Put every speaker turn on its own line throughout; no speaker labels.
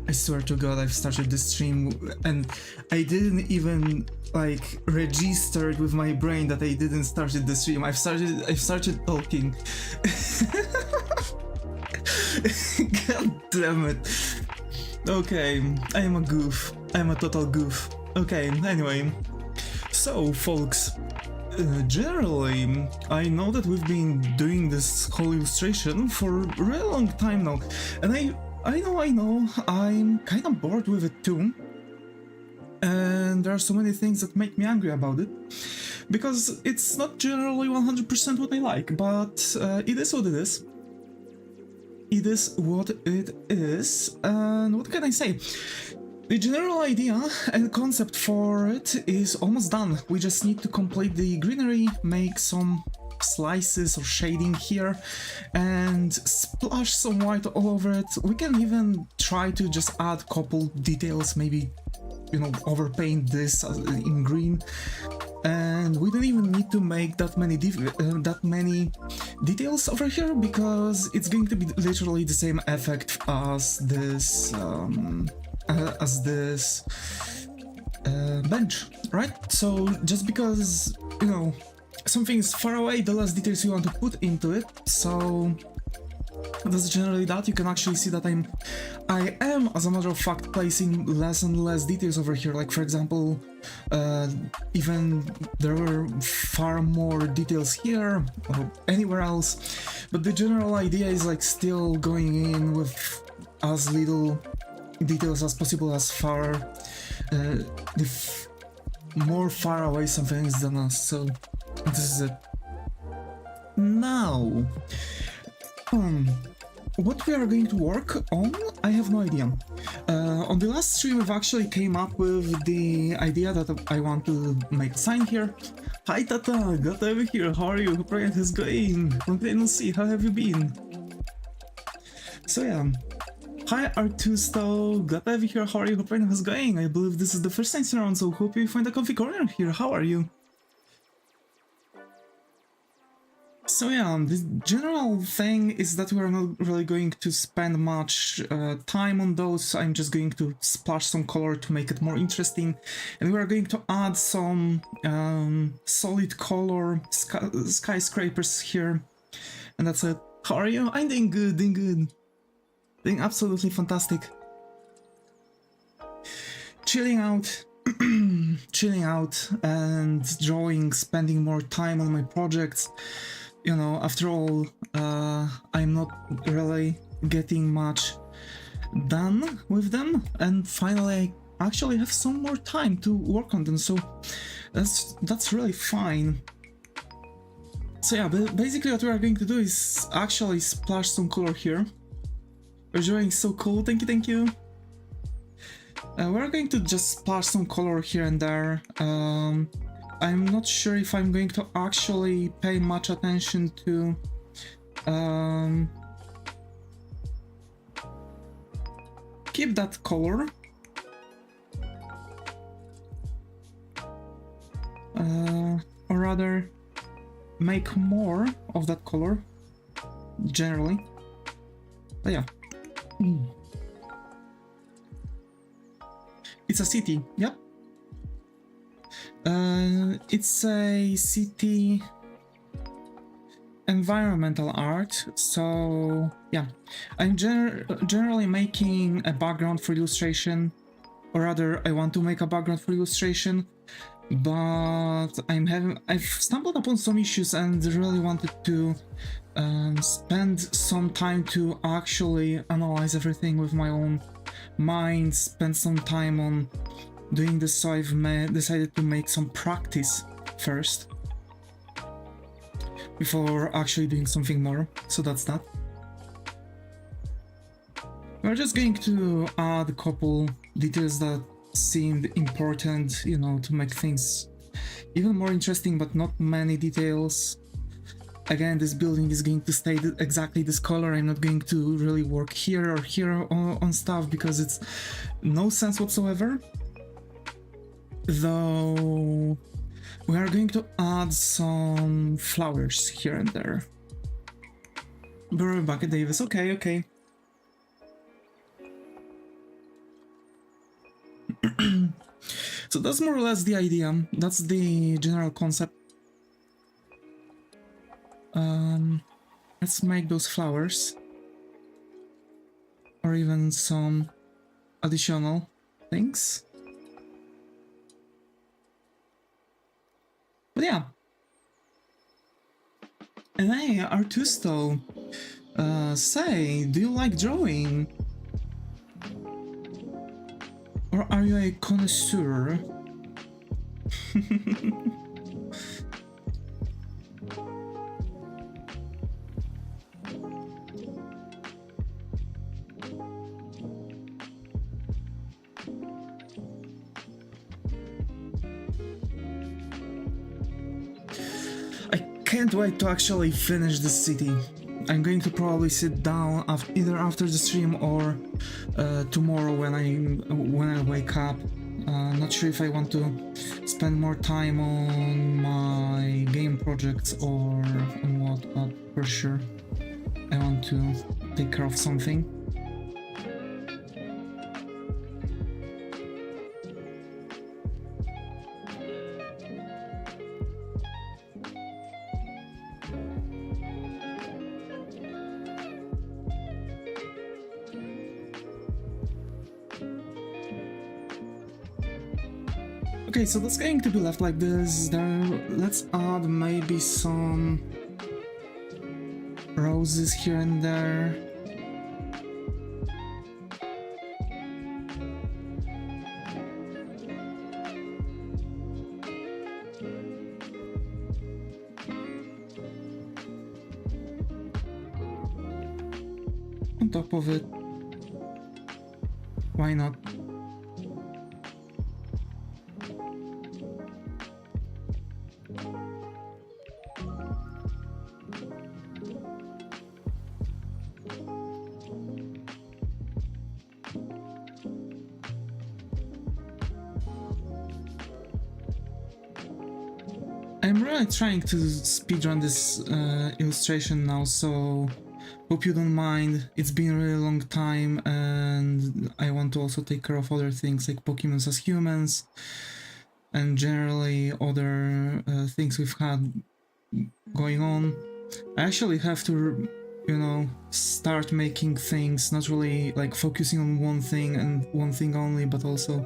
I swear to God, I've started the stream and I didn't even like register it with my brain that I didn't started the stream. I've started talking. God damn it. Okay, I am a goof. I'm a total goof. Okay, anyway. So, folks, generally, I know that we've been doing this whole illustration for a really long time now, and I know, I'm kinda bored with it too, and there are so many things that make me angry about it, because it's not generally 100% what I like, but it is what it is. It is what it is, and what can I say? The general idea and concept for it is almost done. We just need to complete the greenery, make some slices or shading here, and splash some white all over it. We can even try to just add a couple details, maybe, you know, overpaint this in green. And we don't even need to make that many details over here, because it's going to be literally the same effect as this bench, right? So just because, you know, something is far away, the less details you want to put into it. So that's generally that. You can actually see that I am, as a matter of fact, placing less and less details over here. Like, for example, even there were far more details here or anywhere else, but the general idea is like still going in with as little details as possible, as far more far away something is than us. So this is it. Now, what we are going to work on, I have no idea. On the last stream, we've actually came up with the idea that I want to make a sign here. Hi Tata, got over here, how are you? Hope it is going. Long time no see, how have you been? So yeah. Hi R2Sto, glad over here, how are you? Hope it is going. I believe this is the first time around, so hope you find a comfy corner here. How are you? So yeah, the general thing is that we're not really going to spend much time on those. I'm just going to splash some color to make it more interesting, and we're going to add some solid color skyscrapers here, and that's it. How are you? I'm doing good, doing absolutely fantastic. Chilling out, chilling out and drawing, spending more time on my projects. You know, after all, I'm not really getting much done with them, and finally I actually have some more time to work on them, so that's really fine. So yeah, basically what we are going to do is actually splash some color here. You're drawing so cool, thank you. We're going to just splash some color here and there. I'm not sure if I'm going to actually pay much attention to keep that color, or rather make more of that color generally, but yeah. It's a city, yep. It's a city environmental art, so yeah. I'm generally making a background for illustration, or rather I want to make a background for illustration, but I've stumbled upon some issues and really wanted to spend some time to actually analyze everything with my own mind, spend some time on doing this, so I've decided to make some practice first before actually doing something more, so that's that. We're just going to add a couple details that seemed important, you know, to make things even more interesting, but not many details. Again, this building is going to stay exactly this color. I'm not going to really work here or here on stuff because it's no sense whatsoever. Though we are going to add some flowers here and there. We're back at Davis. Okay. So that's more or less the idea. That's the general concept. Let's make those flowers. Or even some additional things. But yeah. And hey, Artusto, say, do you like drawing? Or are you a connoisseur? I can't wait to actually finish this city. I'm going to probably sit down either after the stream or tomorrow when I wake up. Not sure if I want to spend more time on my game projects or on what, but for sure I want to take care of something. Okay, so that's going to be left like this. Let's add maybe some roses here and there. On top of it. Why not? I'm really trying to speedrun this illustration now, so hope you don't mind. It's been a really long time and I want to also take care of other things like Pokemon as humans and generally other things we've had going on. I actually have to, you know, start making things, not really like focusing on one thing and one thing only, but also,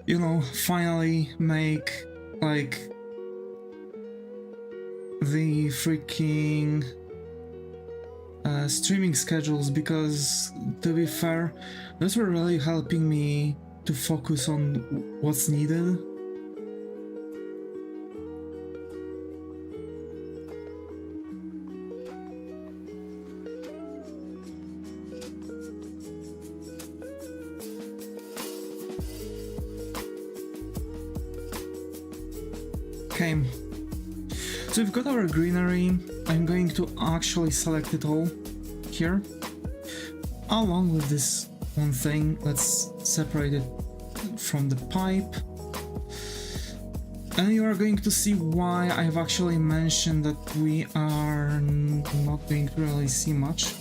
you know, finally make like the freaking streaming schedules, because to be fair, those were really helping me to focus on what's needed. Okay. So we've got our greenery. I'm going to actually select it all here. Along with this one thing, let's separate it from the pipe. And you are going to see why I've actually mentioned that we are not going to really see much.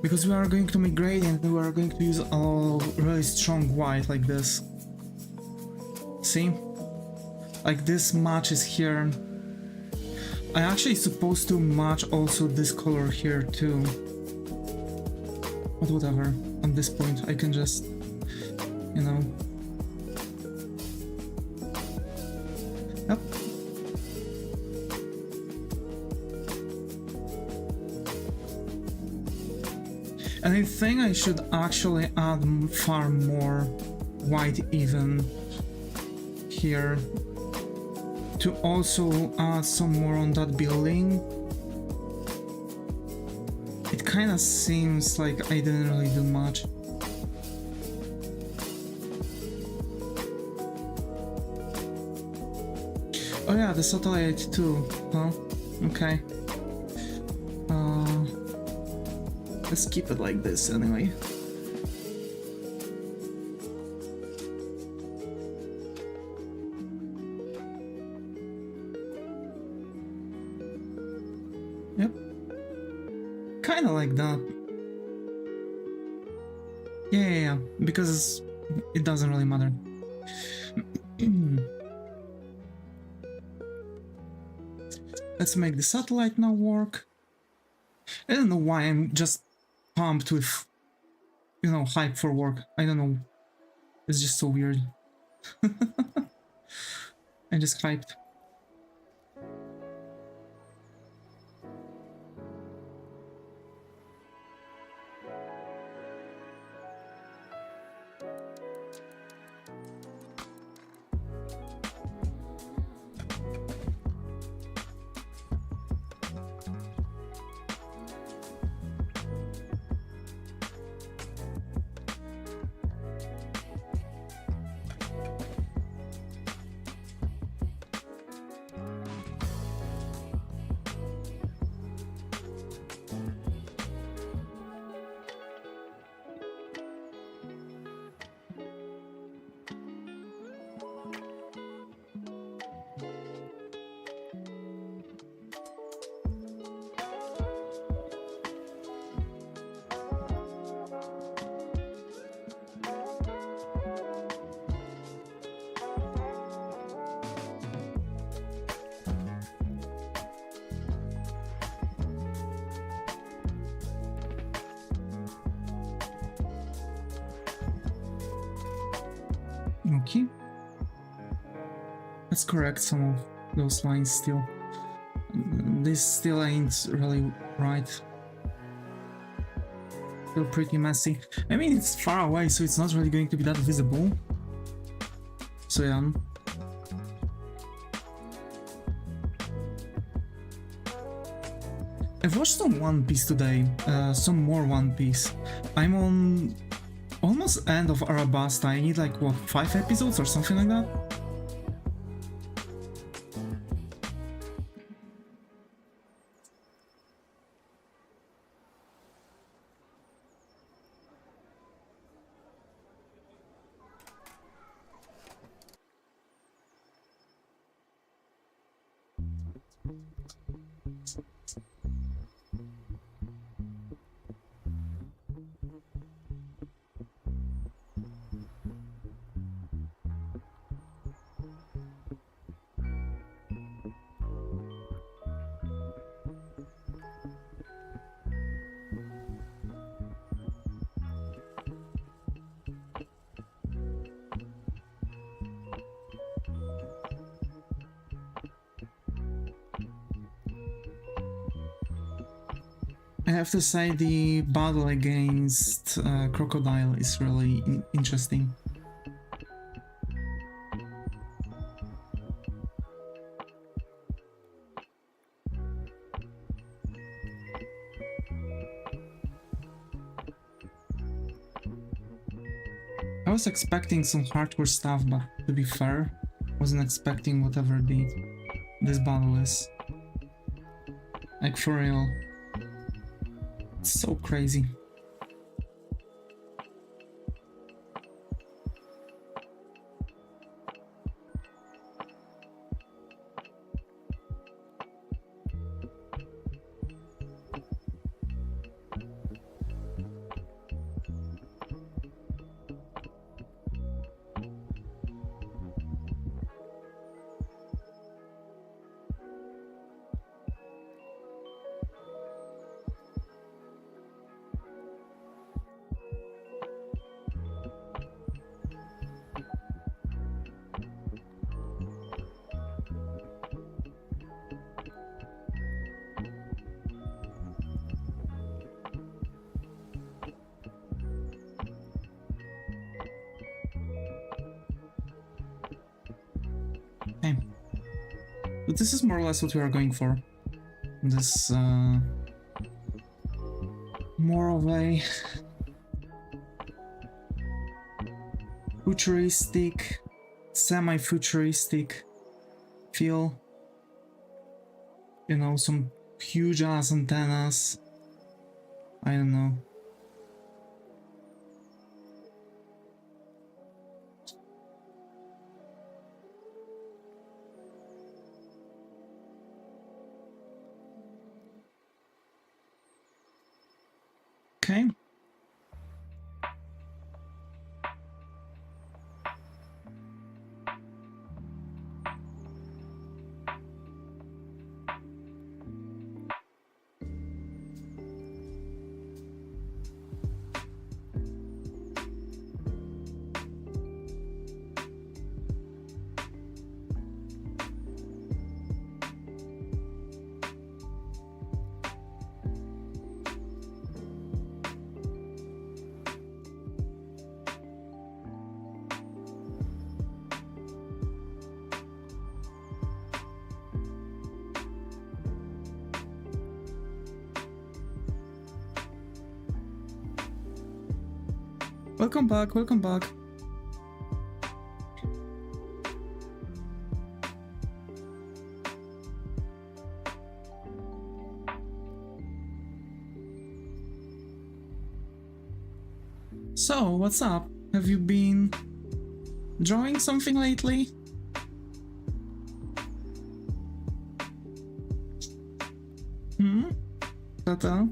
Because we are going to make gradient, we are going to use a really strong white like this. See? Like this matches here. I actually supposed to match also this color here too. But whatever, at this point I can just, you know. Yep. And I think I should actually add far more white even here. To also add some more on that building. It kind of seems like I didn't really do much. Oh yeah, the satellite too, huh? Okay. Let's keep it like this anyway. Yep. Kinda like that. Yeah, because it doesn't really matter. Let's make the satellite now work. I don't know why I'm just pumped with, you know, hype for work. I don't know. It's just so weird. I'm just hyped. Okay. Let's correct some of those lines still. This still ain't really right. Still pretty messy. I mean, it's far away, so it's not really going to be that visible. So yeah. I've watched some One Piece today, some more One Piece. I'm on almost end of Arabasta. I need like, what, 5 episodes or something like that? I have to say the battle against Crocodile is really interesting. I was expecting some hardcore stuff, but to be fair, wasn't expecting whatever this battle is. Like, for real. It's so crazy. Okay. But this is more or less what we are going for. This, more of a futuristic, semi-futuristic feel. You know, some huge ass antennas. I don't know. Okay. Welcome back, welcome back. So, what's up? Have you been drawing something lately? Tata?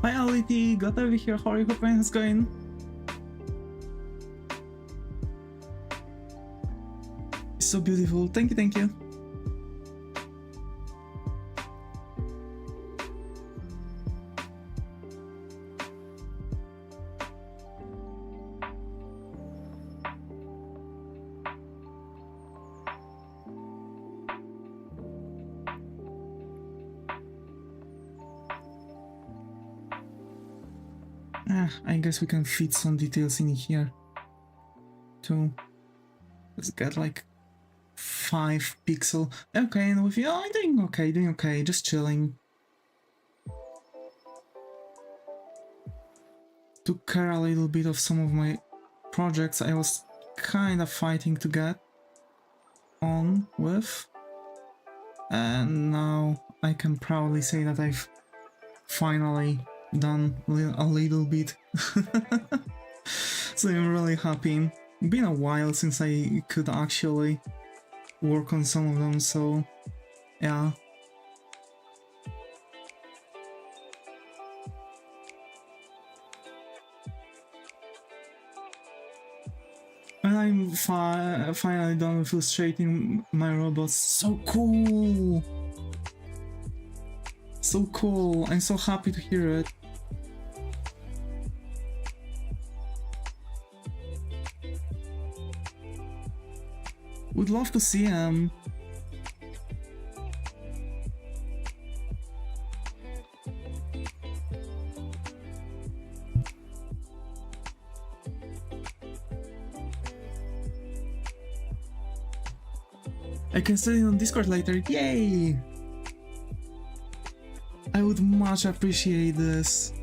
Hi Ality, got over here, how are you? Hope it's going? It's so beautiful, thank you, thank you. I guess we can fit some details in here too. Let's get like 5 pixel. Okay, and with you, I'm doing okay, just chilling. Took care a little bit of some of my projects I was kind of fighting to get on with, and now I can proudly say that I've finally done a little bit. So I'm really happy. Been a while since I could actually work on some of them, so yeah. And I'm finally done with illustrating my robots. So cool! So cool, I'm so happy to hear it. Would love to see him. I can send it on Discord later, yay! I would much appreciate this.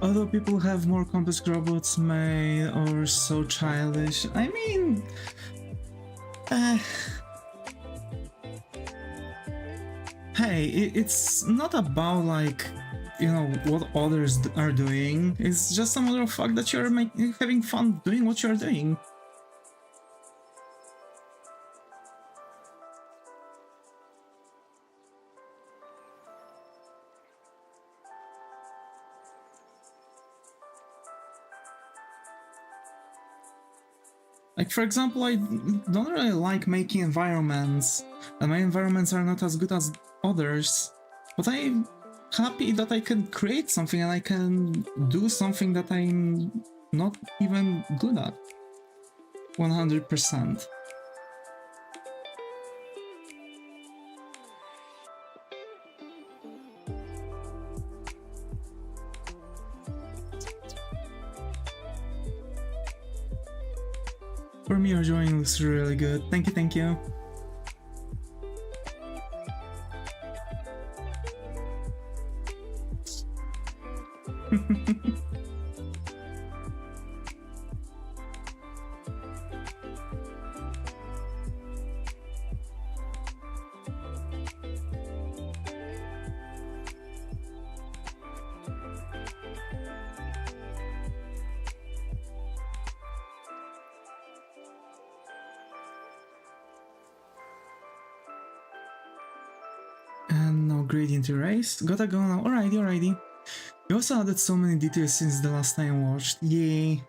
Although people have more complex robots made or so childish, I mean... hey, it's not about like, you know, what others are doing, it's just a matter of fact that you're having fun doing what you're doing. Like, for example, I don't really like making environments, and my environments are not as good as others, but I'm happy that I can create something and I can do something that I'm not even good at. 100%. For me, your drawing looks really good. Thank you, thank you. No gradient erase. Gotta go now. Alrighty, alrighty. You also added so many details since the last time I watched. Yay.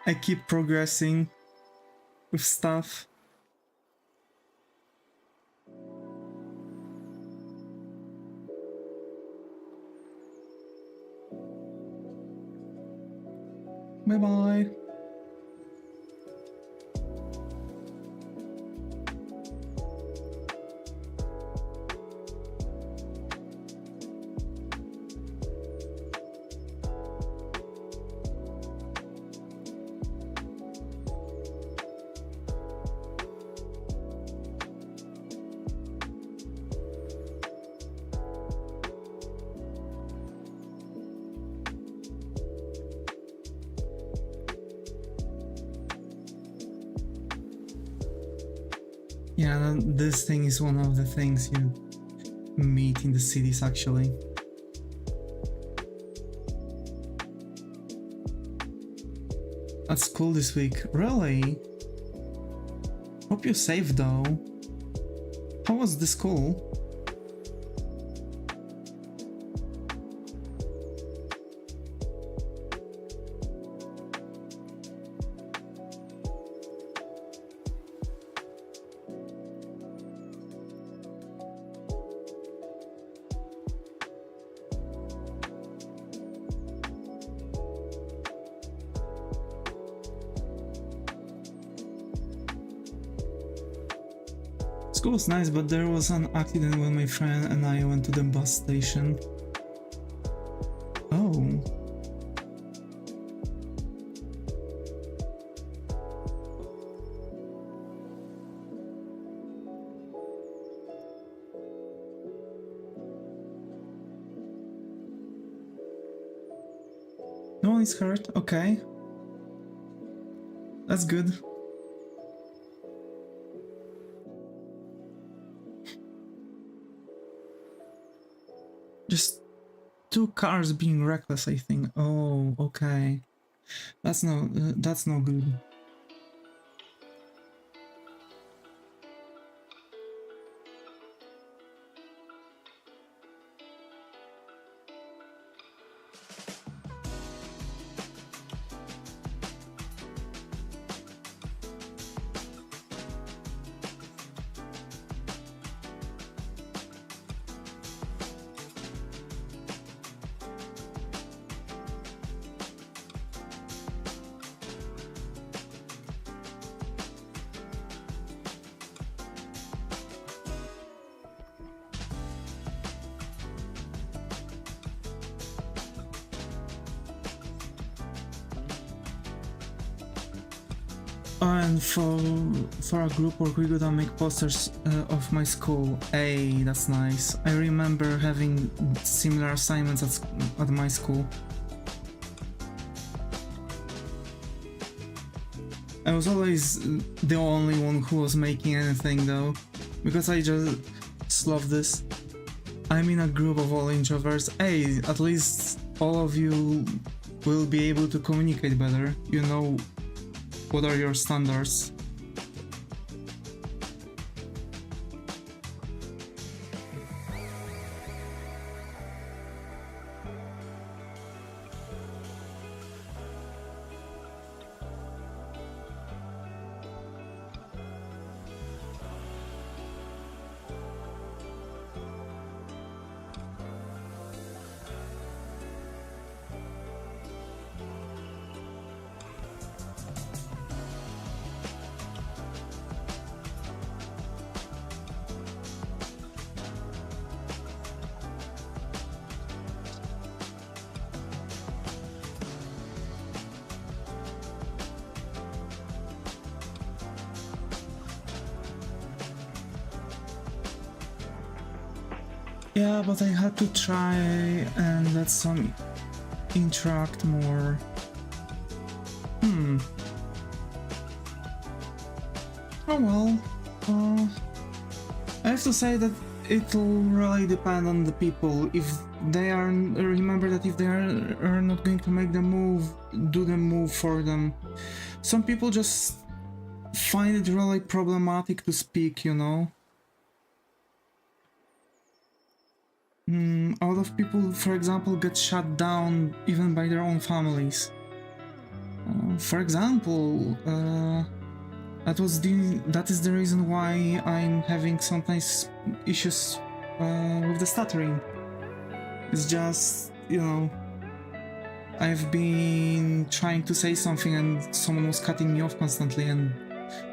I keep progressing with stuff. Bye bye. Yeah, this thing is one of the things you meet in the cities actually. At school this week. Really? Hope you're safe though. How was the school? School was nice, but there was an accident when my friend and I went to the bus station. Oh. No one is hurt? Okay. That's good. Just two cars being reckless, I think. Oh, okay. That's no good. And for a group work, we gotta make posters of my school. Hey, that's nice. I remember having similar assignments at my school. I was always the only one who was making anything though, because I just love this. I'm in a group of all introverts. Hey, at least all of you will be able to communicate better. You know what are your standards. Yeah, but I had to try and let some interact more. Oh well. I have to say that it'll really depend on the people. If they are, remember that if they are not going to make the move, do the move for them. Some people just find it really problematic to speak, you know? A lot of people, for example, get shut down even by their own families. For example, that is the reason why I'm having sometimes issues with the stuttering. It's just, you know, I've been trying to say something and someone was cutting me off constantly, and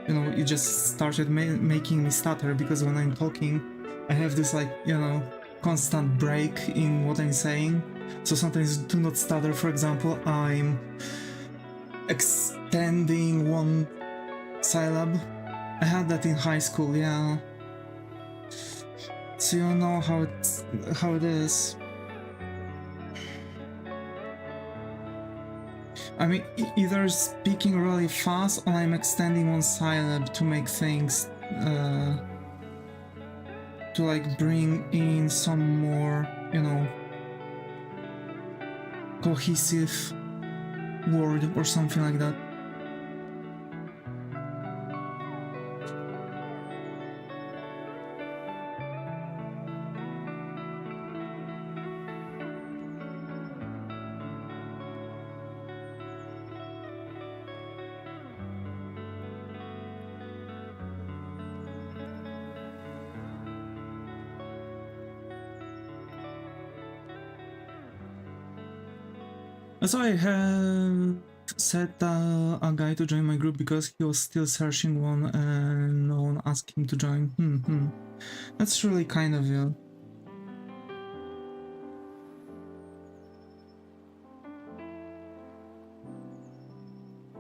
you know, it just started making me stutter, because when I'm talking I have this, like, you know, constant break in what I'm saying. So sometimes do not stutter. For example, I'm extending one syllable. I had that in high school, yeah. So you know how it is. I mean, either speaking really fast or I'm extending one syllable to make things, to like bring in some more, you know, cohesive word or something like that. So I have set a guy to join my group because he was still searching one and no one asked him to join. That's really kind of you.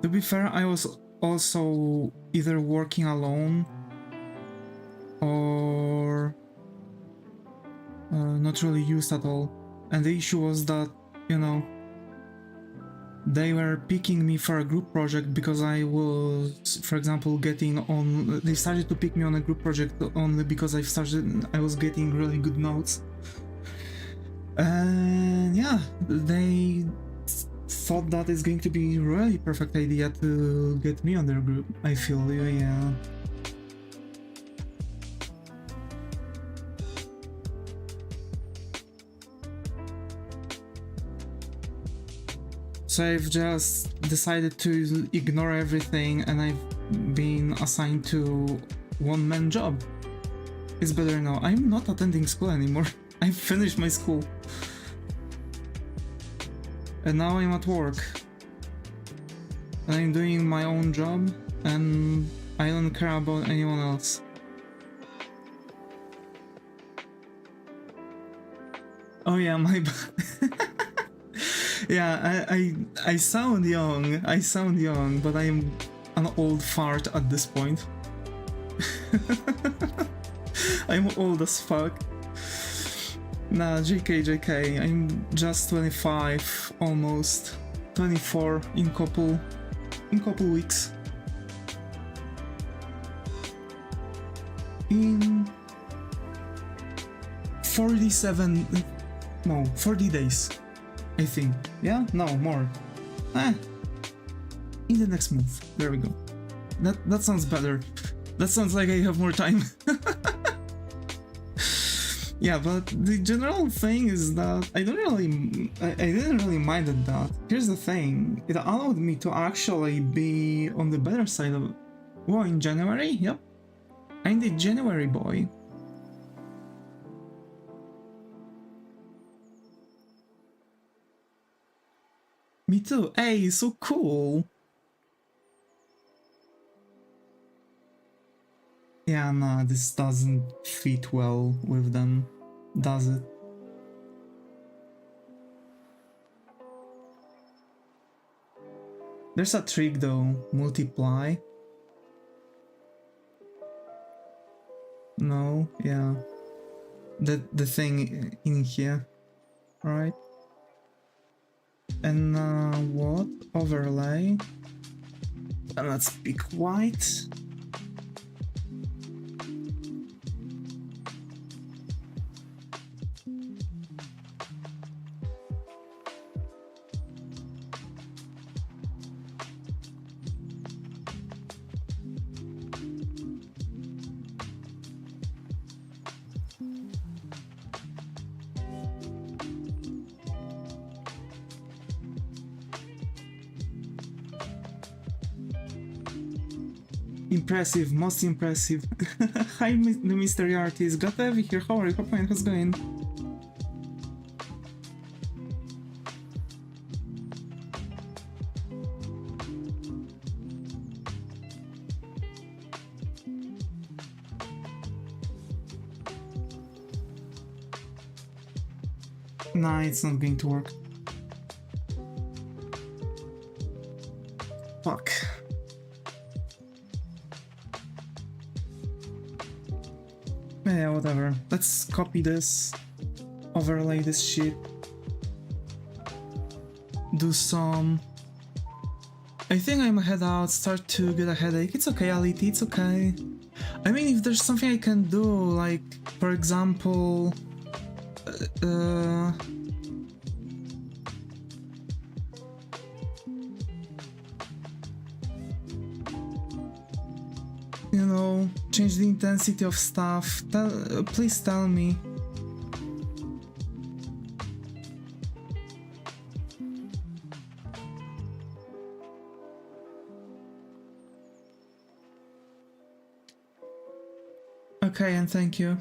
To be fair, I was also either working alone or not really used at all. And the issue was that, you know, they were picking me for a group project because I was, for example, getting on. They started to pick me on a group project only because I was getting really good notes. And yeah, they thought that it's going to be a really perfect idea to get me on their group. I feel you, yeah. So I've just decided to ignore everything and I've been assigned to one-man job. It's better now. I'm not attending school anymore. I finished my school. And now I'm at work. And I'm doing my own job and I don't care about anyone else. Oh yeah, my bad. Yeah, I sound young, but I'm an old fart at this point. I'm old as fuck. Nah, JK, I'm just 25, almost 24 in couple weeks. In 40 days. I think. Yeah? No, more. In the next month. There we go. That sounds better. That sounds like I have more time. Yeah, but the general thing is that I didn't really mind that. Here's the thing. It allowed me to actually be on the better side of... Well, in January? Yep. I'm the January boy. Me too. Hey, so cool. Yeah, nah, this doesn't fit well with them, does it? There's a trick though, multiply. No, yeah. The thing in here, right? And what? Overlay. And let's pick white. Impressive, most impressive. Hi, the mystery artist. Glad to have you here. How are you? How's it going? Nah, it's not going to work. Fuck. Yeah, whatever. Let's copy this, overlay this shit, do some... I think I'm head out, start to get a headache. It's okay, Ality, it's okay. I mean, if there's something I can do, like, for example... you know, change the intensity of stuff. Please tell me. Okay, and thank you.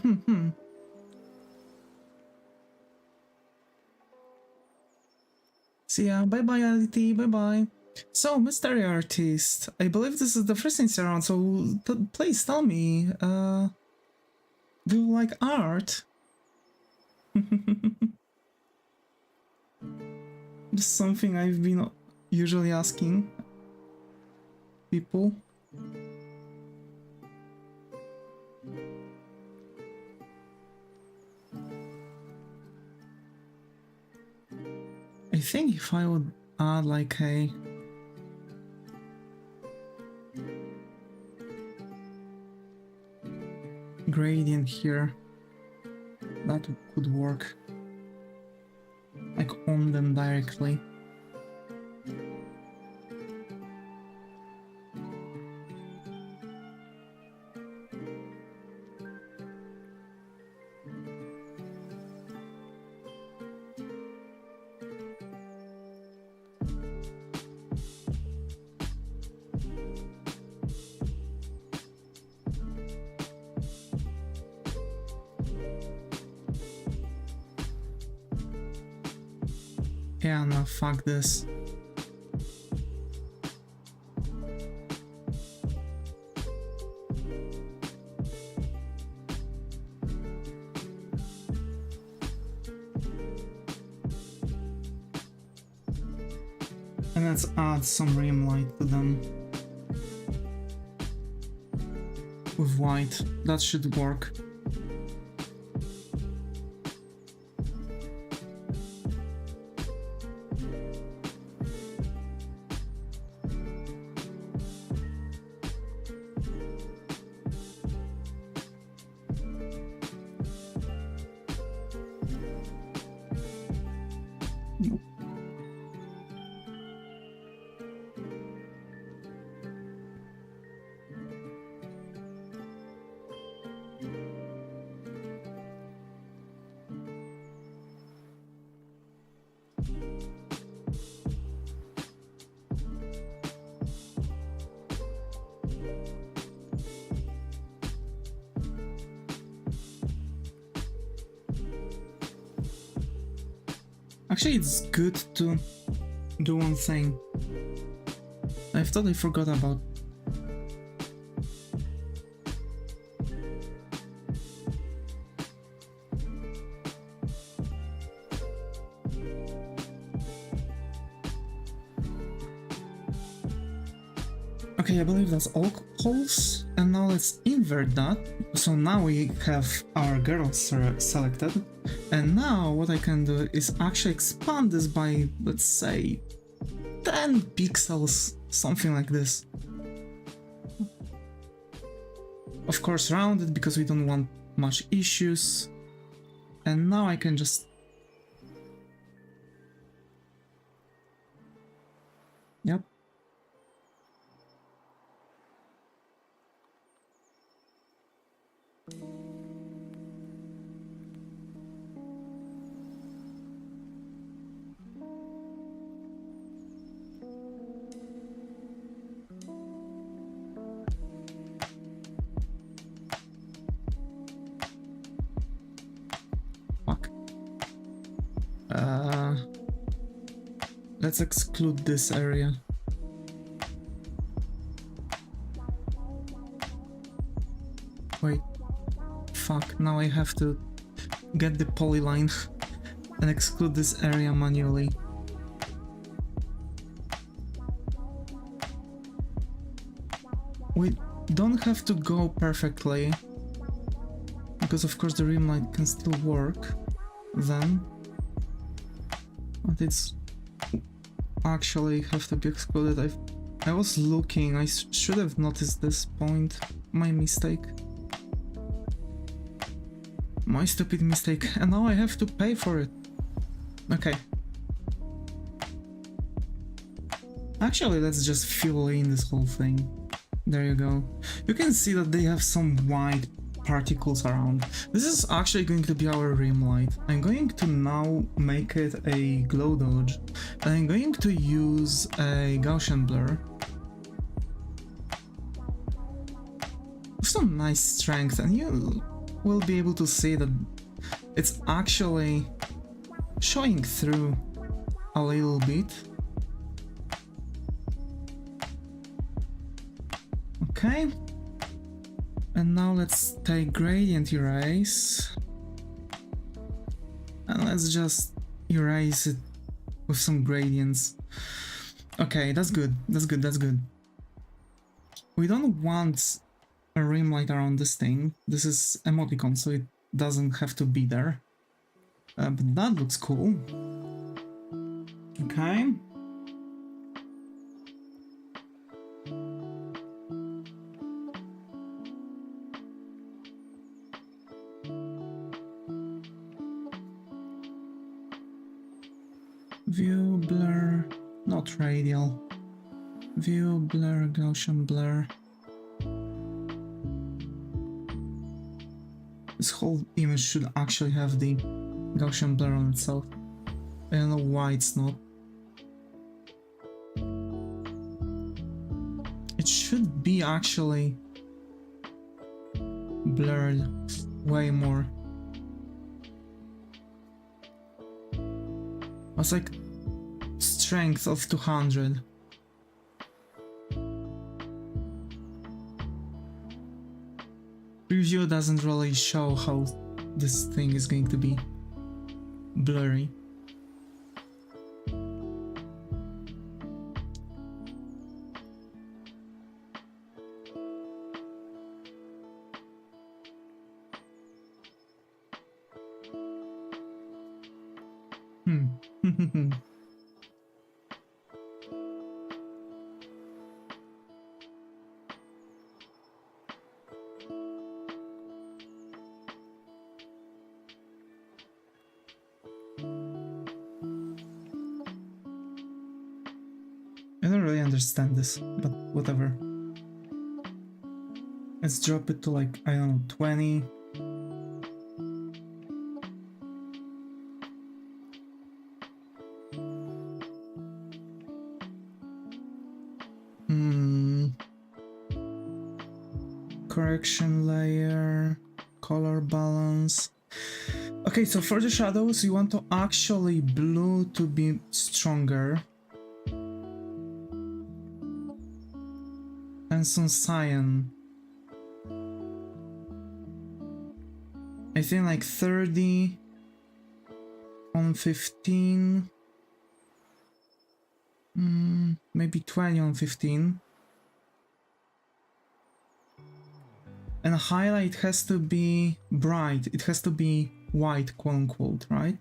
See ya. Bye bye, Ality. Bye bye. So, mystery artist, I believe this is the first thing around, so please tell me, do you like art? Just something I've been usually asking people. I think if I would add like a gradient here, that could work, like on them directly. Yeah, no, fuck this. And let's add some rim light to them. With white, that should work. Actually, it's good to do one thing. I totally forgot about. Okay, I believe that's all holes, and now let's invert that. So now we have our girls selected, and now what I can do is actually expand this by, let's say, 10 pixels, something like this. Of course rounded, because we don't want much issues. And now I can just... Yep. Let's exclude this area. Wait, fuck, now I have to get the polyline and exclude this area manually. We don't have to go perfectly, because of course the rim light can still work then, but it's actually have to be excluded. I was looking, I should have noticed this point. My mistake. My stupid mistake, and now I have to pay for it. Okay. Actually, let's just fill in this whole thing. There you go. You can see that they have some white particles around. This is actually going to be our rim light. I'm going to now make it a glow dodge, and I'm going to use a Gaussian blur. With some nice strength, and you will be able to see that it's actually showing through a little bit. Okay, and now let's take gradient erase, and let's just erase it with some gradients. Okay, that's good, that's good, that's good. We don't want a rim light around this thing. This is emoticon, so it doesn't have to be there. But that looks cool. Okay. View blur, not radial. View blur, Gaussian blur. This whole image should actually have the Gaussian blur on itself. I don't know why it's not. It should be actually blurred way more. It's like strength of 200. Preview doesn't really show how this thing is going to be blurry. I don't really understand this, but whatever. Let's drop it to like, I don't know, 20. Correction layer, color balance. Okay, so for the shadows, you want to actually blue to be stronger. And some cyan. I think like 30 on 15. Maybe 20 on 15. And highlight has to be bright. It has to be white, quote unquote, right?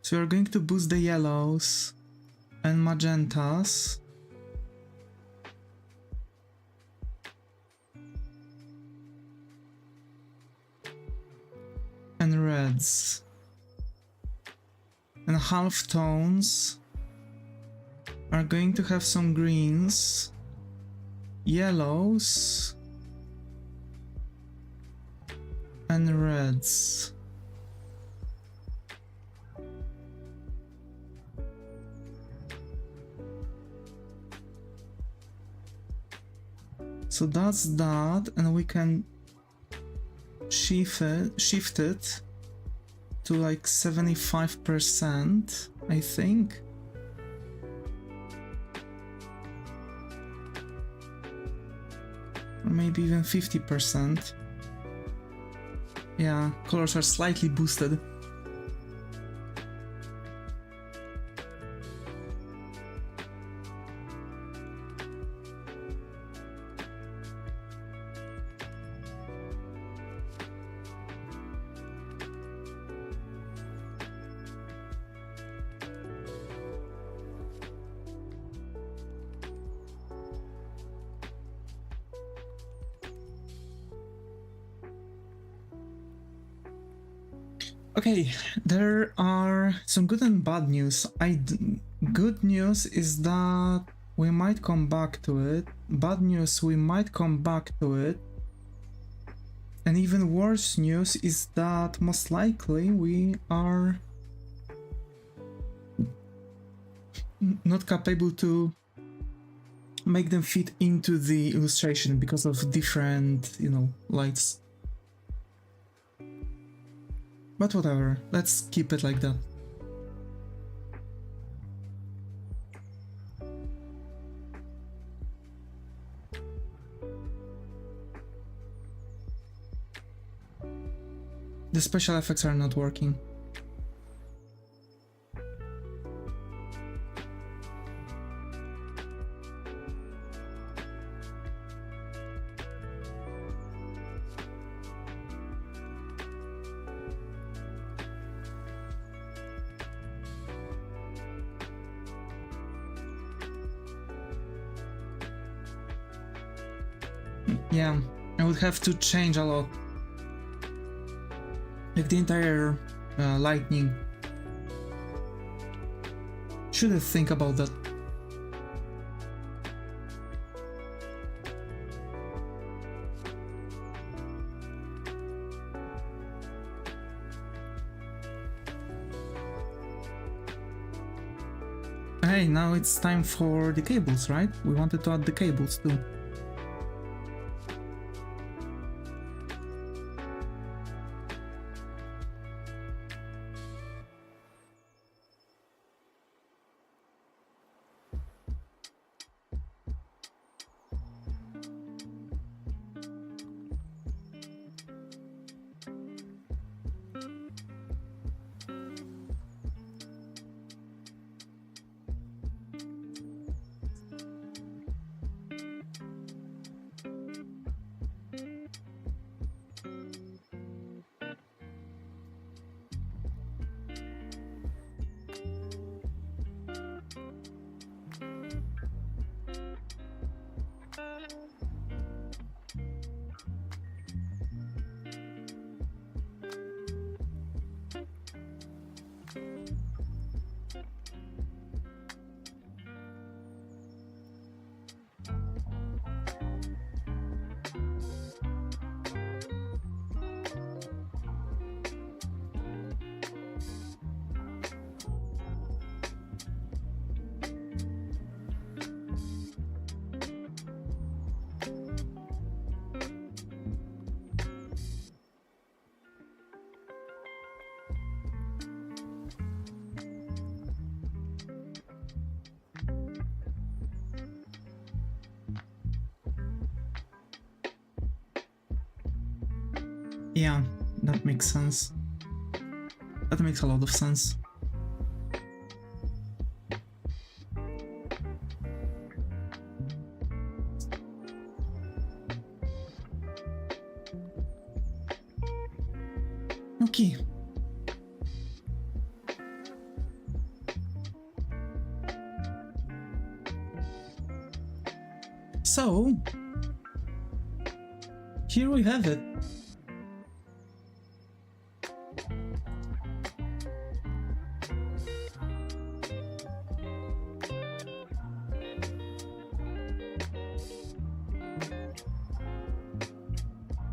So we're going to boost the yellows and magentas. And reds. And half tones are going to have some greens, yellows, and reds. So that's that, and we can shifted to like 75%, I think. Or maybe even 50%. Yeah, colors are slightly boosted. Okay, there are some good and bad news. Good news is that we might come back to it. Bad news, we might come back to it. And even worse news is that most likely we are not capable to make them fit into the illustration because of different, lights. But whatever, let's keep it like that. The special effects are not working. Yeah, I would have to change a lot. Like the entire lightning. Should I think about that? Hey, now it's time for the cables, right? We wanted to add the cables too. Yeah, that makes sense. That makes a lot of sense. Okay. So, here we have it.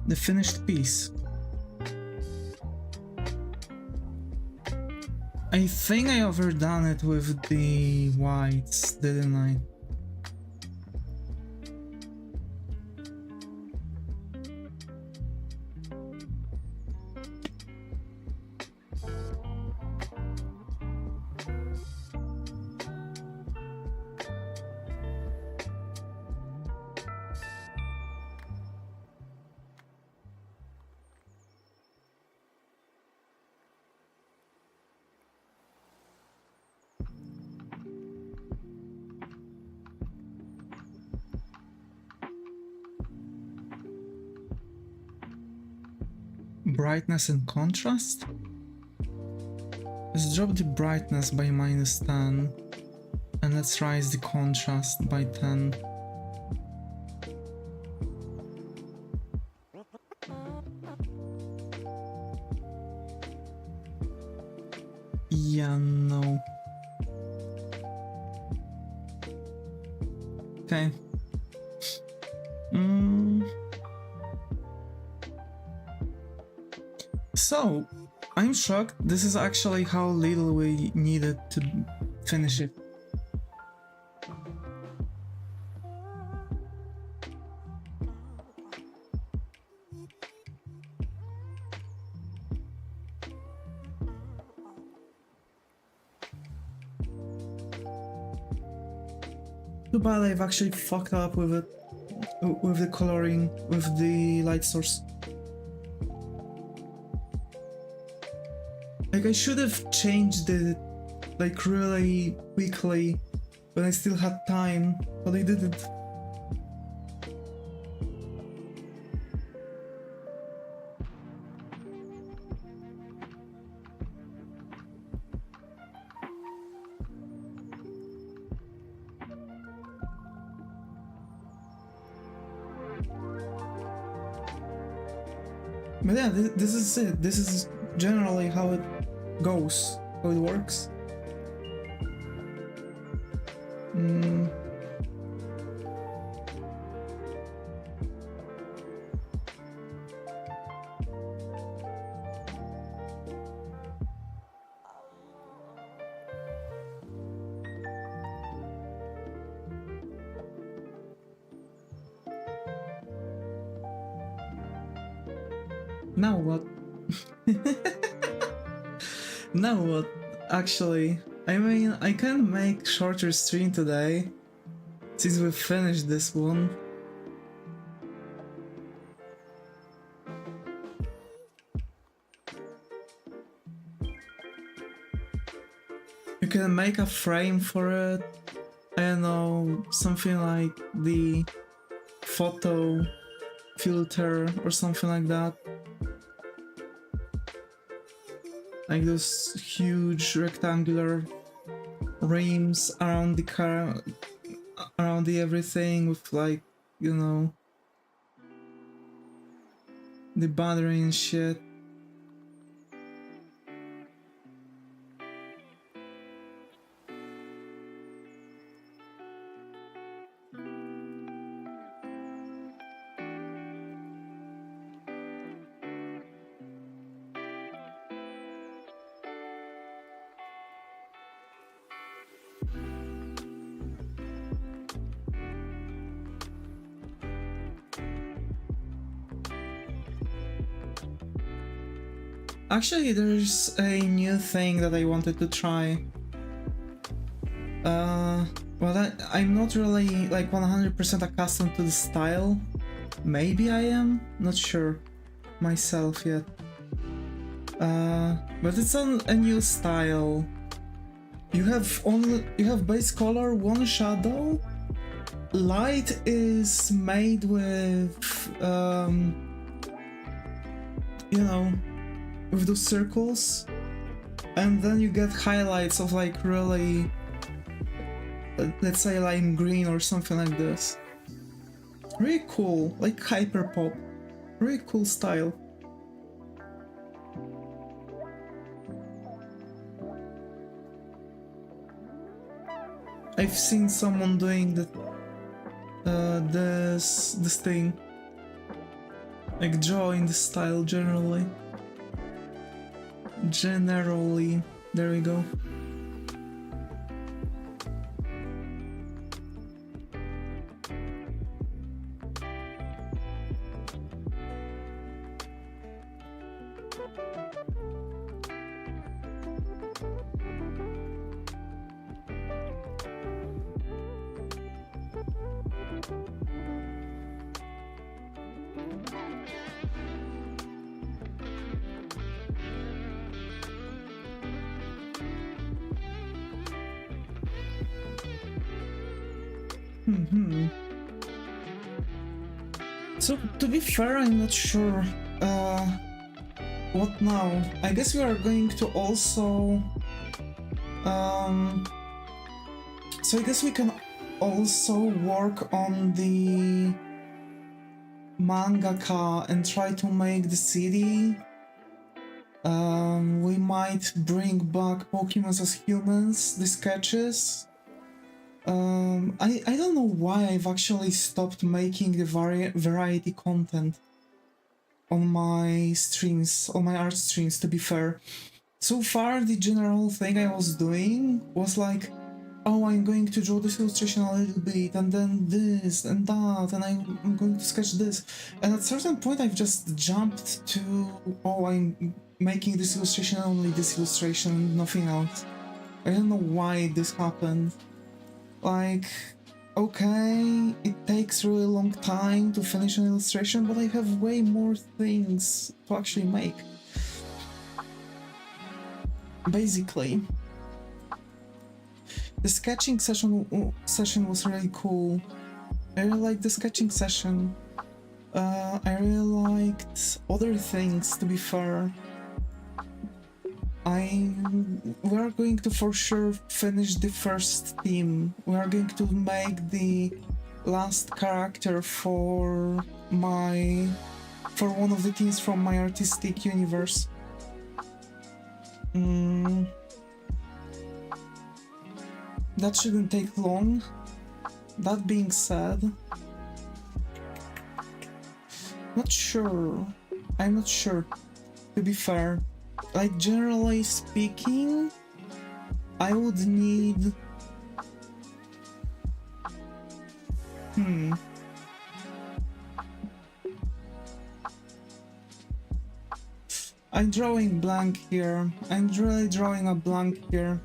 The finished piece. I think I overdone it with the whites, didn't I? brightness and contrast. Let's drop the brightness by -10 and let's raise the contrast by 10. Yeah, no. Okay. So, I'm shocked. This is actually how little we needed to finish it. Too bad I've actually fucked up with it, with the coloring, with the light source. Like, I should have changed it, like, really quickly when I still had time, but I didn't. But yeah, this is it. This is generally how it goes, how it works. Now what? Now what? Actually, I mean, I can make shorter stream today, since we finished this one. You can make a frame for it. I don't know, something like the photo filter or something like that. Like those huge rectangular rims around the car, around the everything with, like, you know, the battery and shit. Actually, there's a new thing that I wanted to try. Well, I'm not really like 100% accustomed to the style. Maybe I am, not sure myself yet. But it's a new style. You have base color, one shadow. Light is made with you know, with those circles, and then you get highlights of, like, really, let's say, lime green or something like this. Really cool, like hyper pop. Really cool style. I've seen someone doing that, this thing, like drawing the style generally. There we go. So, to be fair, I'm not sure what now? I guess we are going to also... So I guess we can also work on the mangaka and try to make the city. We might bring back Pokemon as humans, the sketches. I don't know why I've actually stopped making the variety content on my streams, on my art streams, to be fair. So far, the general thing I was doing was like, oh, I'm going to draw this illustration a little bit, and then this and that, and I'm going to sketch this. And at a certain point, I've just jumped to, oh, I'm making this illustration, only this illustration, nothing else. I don't know why this happened. Like, okay, it takes really long time to finish an illustration, but I have way more things to actually make. Basically, the sketching session was really cool. I really liked the sketching session. I really liked other things, to be fair. We are going to for sure finish the first team. We are going to make the last character for one of the teams from my artistic universe. That shouldn't take long. That being said, I'm not sure, to be fair. Like, generally speaking, I would need... I'm drawing blank here. I'm really drawing a blank here.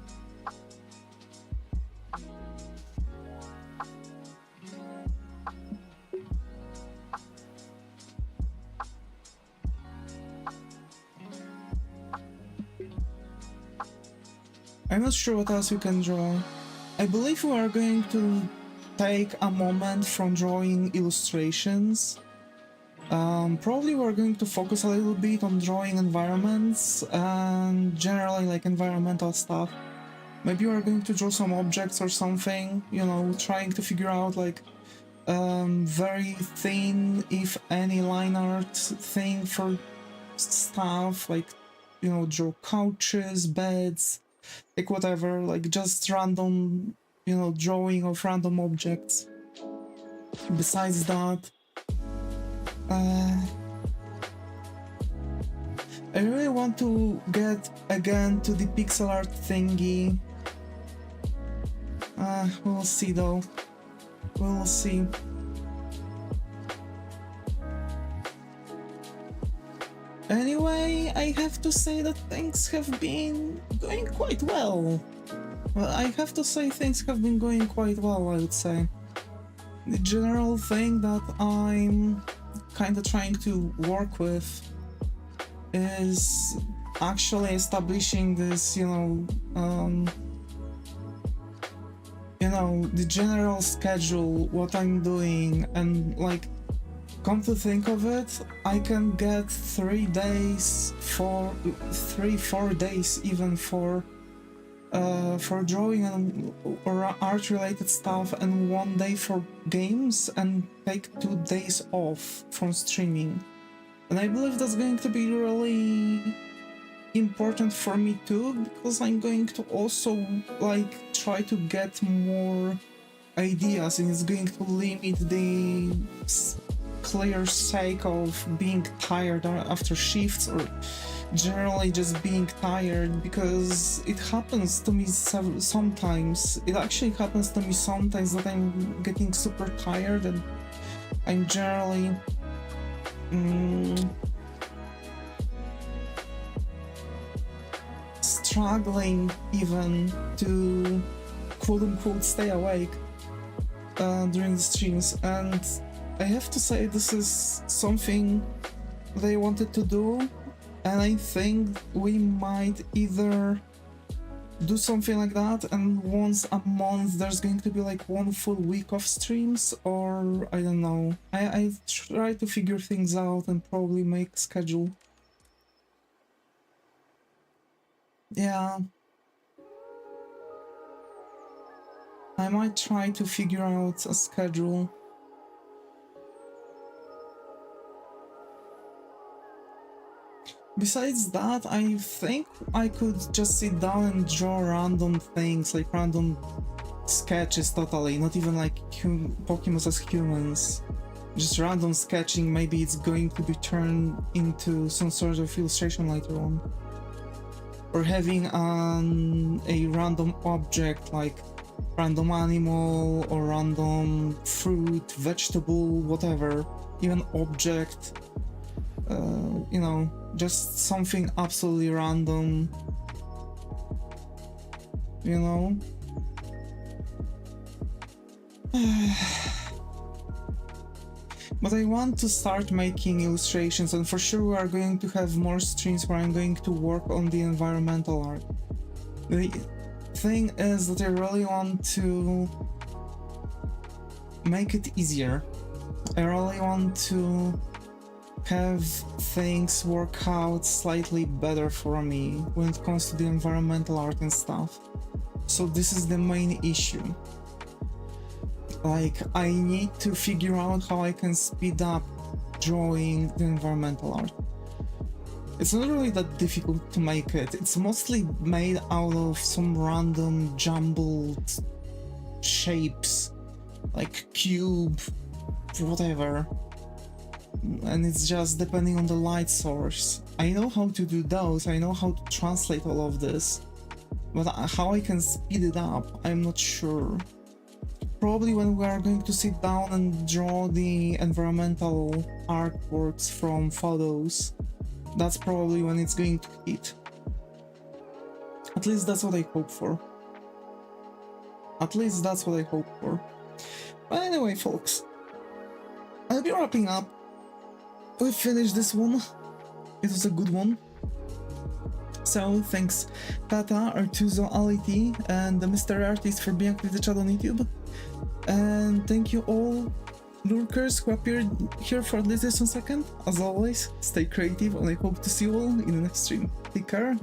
I'm not sure what else we can draw. I believe we are going to take a moment from drawing illustrations. Probably we're going to focus a little bit on drawing environments and generally like environmental stuff. Maybe we're going to draw some objects or something, you know, trying to figure out like very thin, if any, line art thing for stuff, like, you know, draw couches, beds, like whatever, like just random, you know, drawing of random objects. Besides that, I really want to get again to the pixel art thingy. We'll see though. We'll see. Anyway, I have to say that things have been going quite well. Well, I have to say things have been going quite well, I would say. The general thing that I'm kind of trying to work with is actually establishing this, the general schedule, what I'm doing, and like, come to think of it, I can get 4 days even for drawing or art related stuff, and 1 day for games, and take 2 days off from streaming. And I believe that's going to be really important for me too, because I'm going to also like try to get more ideas, and it's going to limit the clear sake of being tired after shifts, or generally just being tired, because it happens to me sometimes. It actually happens to me sometimes that I'm getting super tired, and I'm generally struggling even to quote-unquote stay awake during the streams. And I have to say, this is something they wanted to do, and I think we might either do something like that, and once a month there's going to be like 1 full week of streams, or I don't know. I try to figure things out and probably make schedule. Yeah. I might try to figure out a schedule. Besides that, I think I could just sit down and draw random things, like random sketches totally, not even like Pokemon as humans. Just random sketching, maybe it's going to be turned into some sort of illustration later on. Or having a random object, like random animal or random fruit, vegetable, whatever, even object, you know, just something absolutely random, you know? But I want to start making illustrations, and for sure we are going to have more streams where I'm going to work on the environmental art. The thing is that I really want to make it easier. I really want to have things work out slightly better for me when it comes to the environmental art and stuff. So this is the main issue. Like, I need to figure out how I can speed up drawing the environmental art. It's not really that difficult to make it. It's mostly made out of some random jumbled shapes, like cube, whatever. And it's just depending on the light source. I know how to do those, I know how to translate all of this, but how I can speed it up, I'm not sure. Probably when we are going to sit down and draw the environmental artworks from photos, that's probably when it's going to hit. At least that's what I hope for. At least that's what I hope for. But anyway, folks, I'll be wrapping up. We finished this one. It was a good one. So thanks Tata, Artuzo, Ality, and the Mr. Artist for being with the chat on YouTube. And thank you all lurkers who appeared here for this 1 second. As always, stay creative, and I hope to see you all in the next stream. Take care and